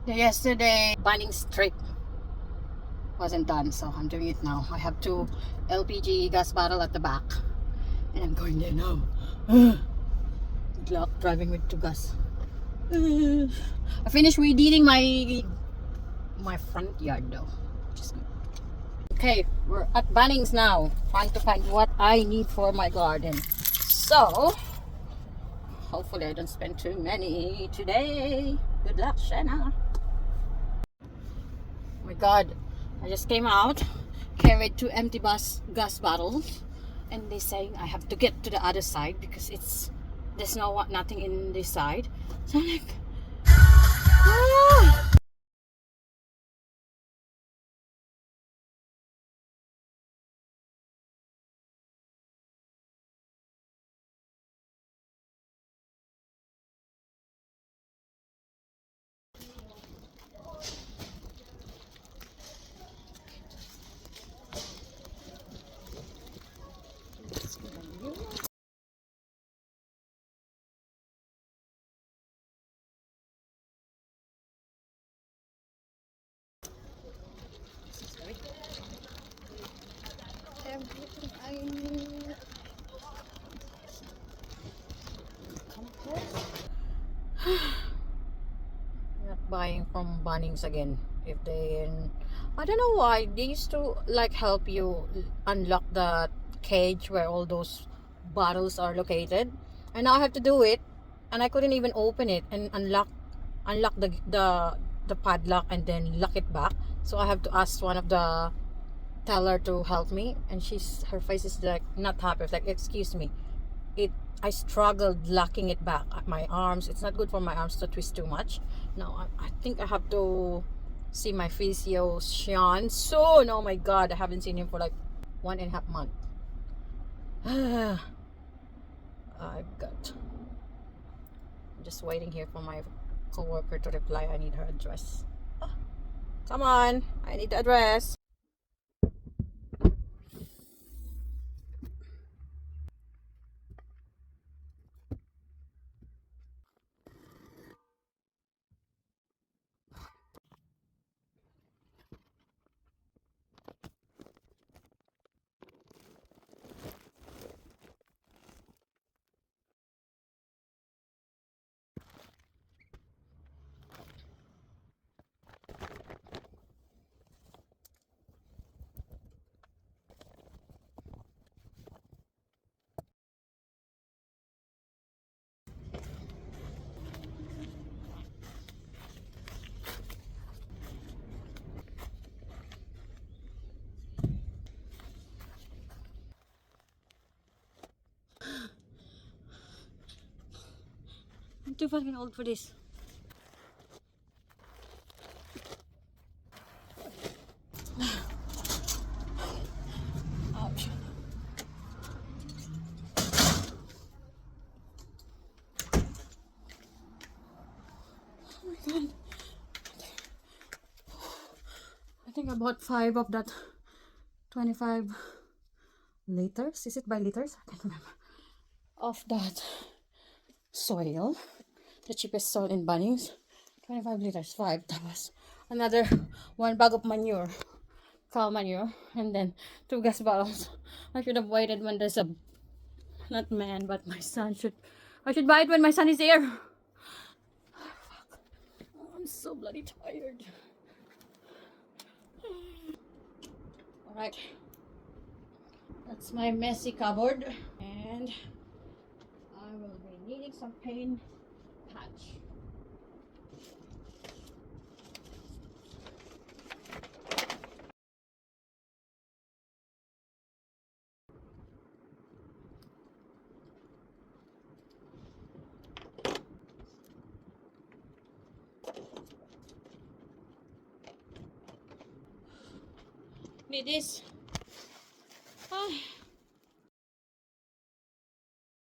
Yesterday, Bunnings trip wasn't done, so I'm doing it now. I have two LPG gas bottle at the back, and I'm going there now. Good luck driving with two gas. I finished weed eating my front yard though, which is good. Okay, we're at Bunnings now, trying to find what I need for my garden. So hopefully I don't spend too many today. Good luck, Shanna. Oh my god, I just came out, carried two empty gas bottles, and they saying I have to get to the other side because there's nothing in this side. So I'm like, ah! Everything I need. Come close. Not buying from Bunnings again. If they, I don't know why they used to like help you unlock the cage where all those bottles are located, and now I have to do it, and I couldn't even open it and unlock the padlock and then lock it back. So I have to ask one of the teller to help me, and her face is like not happy. It's like, excuse me, it I struggled locking it back at my arms. It's not good for my arms to twist too much. Now I think I have to see my physio Sean soon. Oh my god, I haven't seen him for like 1.5 months. I've got I'm just waiting here for my coworker to reply. I need her address. Come on, I need the address. I'm too fucking old for this. Ouch. Oh my god. I think I bought 5 of that 25 liters. Is it by liters? I can't remember. Of that soil. The cheapest soil in Bunnings. 25 liters, 5. That was another 1 bag of manure. Cow manure. And then 2 gas bottles. I should have waited when there's a, not man, but my son should. I should buy it when my son is here. I'm so bloody tired. Alright. That's my messy cupboard. And I will be needing some paint patch. Need this. Ah.